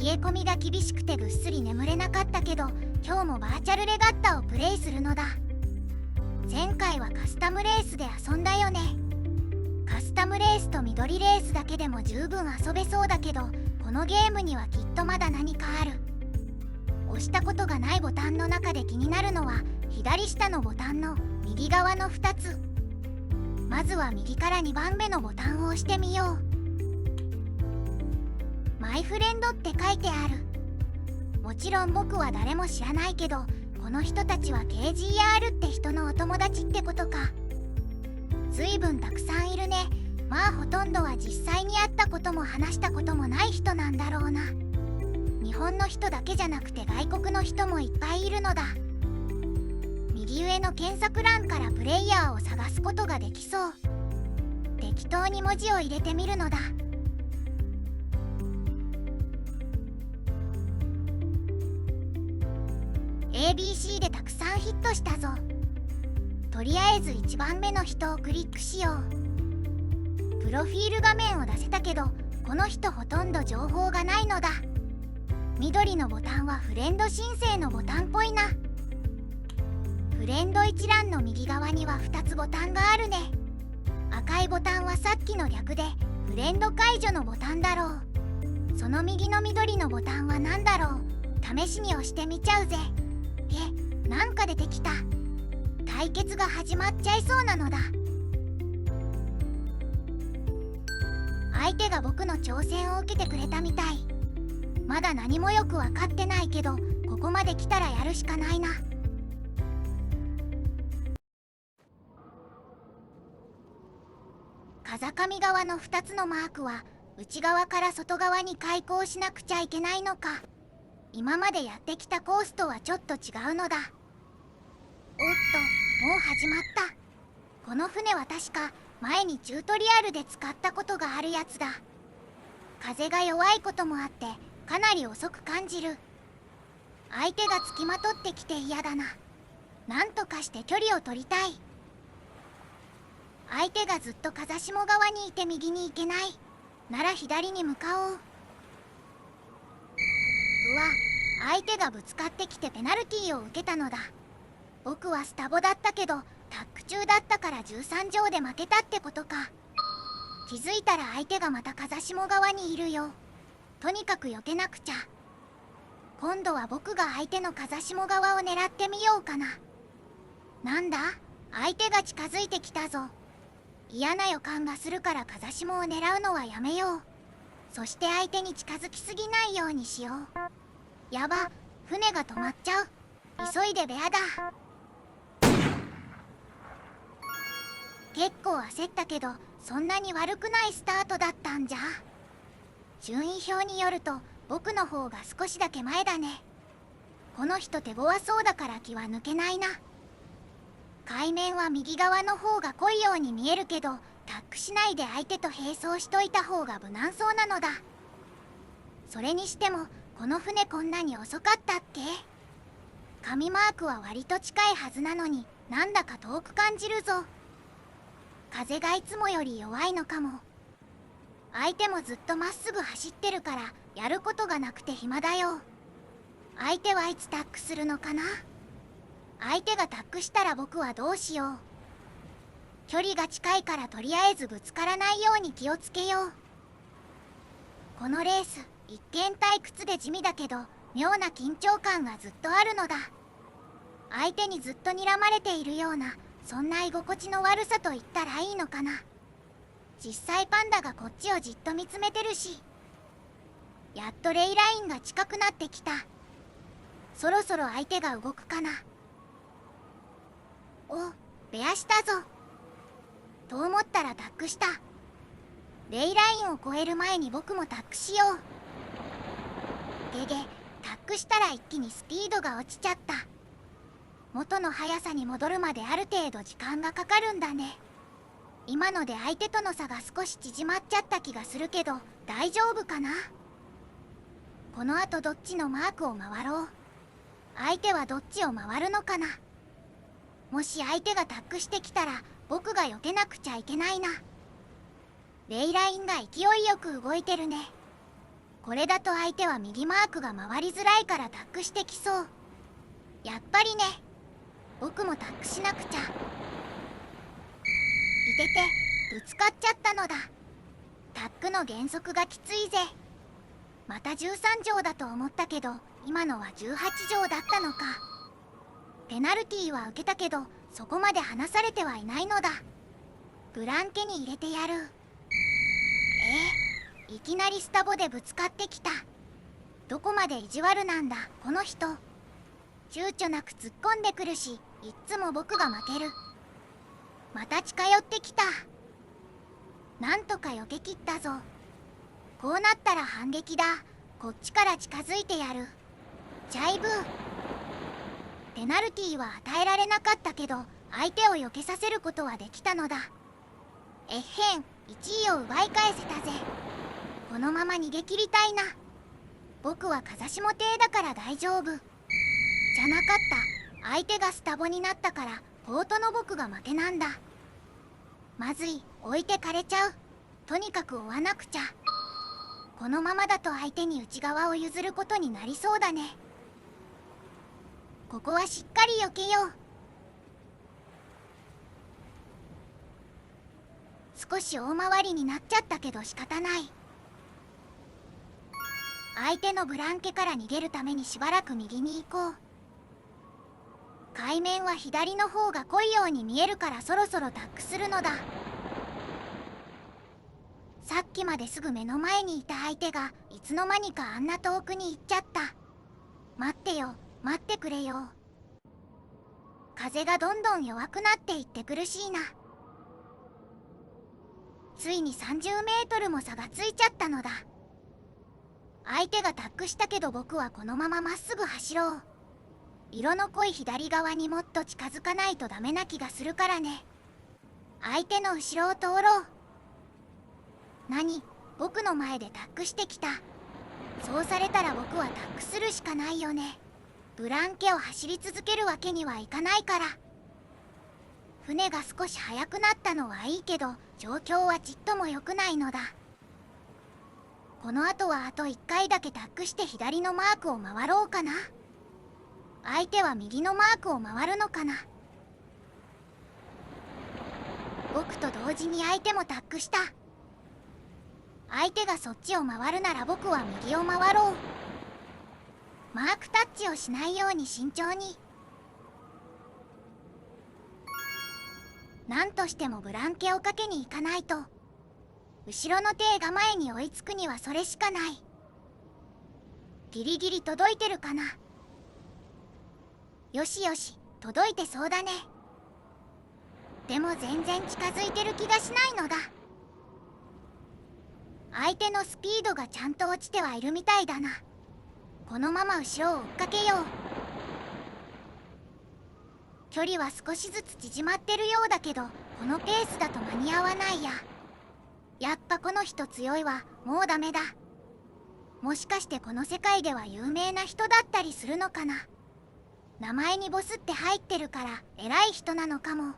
え込みが厳しくてぐっすり眠れなかったけど、今日もバーチャルレガッタをプレイするのだ。前回はカスタムレースで遊んだよね。カスタムレースと緑レースだけでも十分遊べそうだけど、このゲームにはきっとまだ何かある。押したことがないボタンの中で気になるのは左下のボタンの右側の2つ。まずは右から2番目のボタンを押してみよう。マイフレンドって書いてある。もちろん僕は誰も知らないけど、この人たちは KGR って人のお友達ってことか。ずいぶんたくさんいるね。まあほとんどは実際に会ったことも話したこともない人なんだろうな。日本の人だけじゃなくて外国の人もいっぱいいるのだ。右上の検索欄からプレイヤーを探すことができそう。適当に文字を入れてみるのだ。ABC でたくさんヒットしたぞ。とりあえず1番目の人をクリックしよう。プロフィール画面を出せたけど、この人ほとんど情報がないのだ。緑のボタンはフレンド申請のボタンっぽいな。フレンド一覧の右側には2つボタンがあるね。赤いボタンはさっきの逆でフレンド解除のボタンだろう。その右の緑のボタンは何だろう。試しに押してみちゃうぜ。なんか出てきた。対決が始まっちゃいそうなのだ。相手が僕の挑戦を受けてくれたみたい。まだ何もよく分かってないけど、ここまで来たらやるしかないな。風上側の2つのマークは内側から外側に開口しなくちゃいけないのか。今までやってきたコースとはちょっと違うのだ。おっと、もう始まった。この船は確か前にチュートリアルで使ったことがあるやつだ。風が弱いこともあってかなり遅く感じる。相手がつきまとってきて嫌だな。なんとかして距離を取りたい。相手がずっと風下側にいて右に行けない。なら左に向かおう。相手がぶつかってきてペナルティーを受けたのだ。僕はスタボだったけどタック中だったから13条で負けたってことか。気づいたら相手がまた風下側にいるよ。とにかく避けなくちゃ。今度は僕が相手の風下側を狙ってみようかな。なんだ、相手が近づいてきたぞ。嫌な予感がするから風下を狙うのはやめよう。そして相手に近づきすぎないようにしよう。やば、船が止まっちゃう。急いでベアだ。結構焦ったけど、そんなに悪くないスタートだったんじゃ。順位表によると僕の方が少しだけ前だね。この人手強そうだから気は抜けないな。海面は右側の方が濃いように見えるけど、タックしないで相手と並走しといた方が無難そうなのだ。それにしてもこの船こんなに遅かったっけ。紙マークは割と近いはずなのになんだか遠く感じるぞ。風がいつもより弱いのかも。相手もずっとまっすぐ走ってるからやることがなくて暇だよ。相手はいつタックするのかな。相手がタックしたら僕はどうしよう。距離が近いからとりあえずぶつからないように気をつけよう。このレース一見退屈で地味だけど妙な緊張感がずっとあるのだ。相手にずっと睨まれているような、そんな居心地の悪さと言ったらいいのかな。実際パンダがこっちをじっと見つめてるし。やっとレイラインが近くなってきた。そろそろ相手が動くかな。お、ベアしたぞ。と思ったらタックした。レイラインを越える前に僕もタックしよう。ゲゲ、タックしたら一気にスピードが落ちちゃった。元の速さに戻るまである程度時間がかかるんだね。今ので相手との差が少し縮まっちゃった気がするけど大丈夫かな。このあとどっちのマークを回ろう。相手はどっちを回るのかな。もし相手がタックしてきたら僕が避けなくちゃいけないな。レイラインが勢いよく動いてるね。これだと相手は右マークが回りづらいからタックしてきそう。やっぱりね、僕もタックしなくちゃ。いてて、ぶつかっちゃったのだ。タックの減速がきついぜ。また13条だと思ったけど、今のは18条だったのか。ペナルティーは受けたけど、そこまで離されてはいないのだ。ブランケに入れてやる。いきなりスタボでぶつかってきた。どこまで意地悪なんだこの人。躊躇なく突っ込んでくるし、いっつも僕が負ける。また近寄ってきた。なんとか避けきったぞ。こうなったら反撃だ。こっちから近づいてやる。ジャイブー。ペナルティーは与えられなかったけど、相手を避けさせることはできたのだ。えっへん、1位を奪い返せたぜ。このまま逃げ切りたいな。僕は風下艇だから大丈夫。じゃなかった。相手がスタボになったからポートの僕が負けなんだ。まずい、置いてかれちゃう。とにかく追わなくちゃ。このままだと相手に内側を譲ることになりそうだね。ここはしっかり避けよう。少し大回りになっちゃったけど仕方ない。相手のブランケから逃げるためにしばらく右に行こう。海面は左の方が濃いように見えるからそろそろタックするのだ。さっきまですぐ目の前にいた相手がいつの間にかあんな遠くに行っちゃった。待ってよ、待ってくれよ。風がどんどん弱くなっていって苦しいな。ついに30メートルも差がついちゃったのだ。相手がタックしたけど僕はこのまままっすぐ走ろう。色の濃い左側にもっと近づかないとダメな気がするからね。相手の後ろを通ろう。何？僕の前でタックしてきた。そうされたら僕はタックするしかないよね。ブランケを走り続けるわけにはいかないから。船が少し速くなったのはいいけど、状況はちっとも良くないのだ。この後はあと1回だけタックして左のマークを回ろうかな。相手は右のマークを回るのかな。僕と同時に相手もタックした。相手がそっちを回るなら僕は右を回ろう。マークタッチをしないように慎重に。なんとしてもブランケをかけに行かないと。後ろの艇が前に追いつくにはそれしかない。ギリギリ届いてるかな。よしよし、届いてそうだね。でも全然近づいてる気がしないのだ。相手のスピードがちゃんと落ちてはいるみたいだな。このまま後ろを追っかけよう。距離は少しずつ縮まってるようだけど、このペースだと間に合わないや。やっぱこの人強いわ。もうダメだ。もしかしてこの世界では有名な人だったりするのかな。名前にボスって入ってるから偉い人なのかも。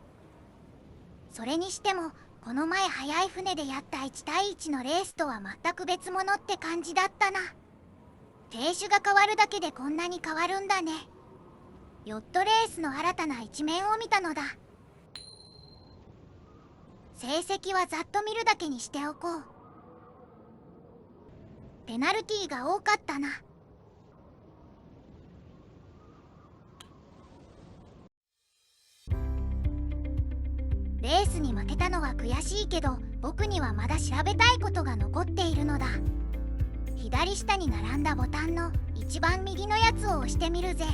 それにしてもこの前速い船でやった1対1のレースとは全く別物って感じだったな。艇種が変わるだけでこんなに変わるんだね。ヨットレースの新たな一面を見たのだ。成績はざっと見るだけにしておこう。ペナルティーが多かったな。レースに負けたのは悔しいけど、僕にはまだ調べたいことが残っているのだ。左下に並んだボタンの一番右のやつを押してみるぜ。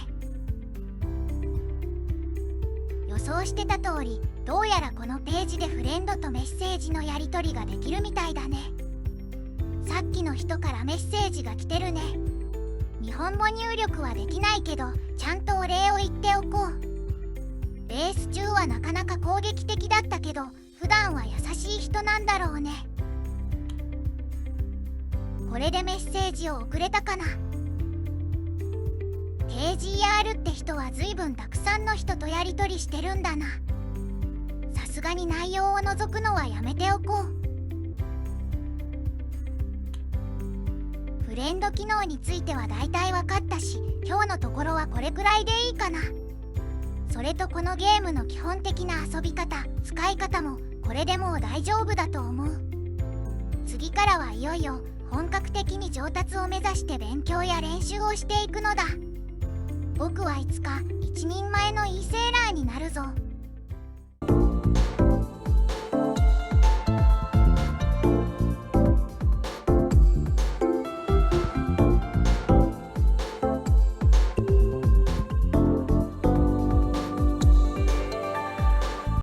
予想してた通り、どうやらこのページでフレンドとメッセージのやり取りができるみたいだね。さっきの人からメッセージが来てるね。日本語入力はできないけど、ちゃんとお礼を言っておこう。レース中はなかなか攻撃的だったけど、普段は優しい人なんだろうね。これでメッセージを送れたかな。KGR って人は随分たくさんの人とやり取りしてるんだな。さすがに内容を除くのはやめておこう。フレンド機能についてはだいたい分かったし、今日のところはこれくらいでいいかな。それとこのゲームの基本的な遊び方、使い方もこれでもう大丈夫だと思う。次からはいよいよ本格的に上達を目指して勉強や練習をしていくのだ。僕はいつか一人前のいいセーラーになるぞ。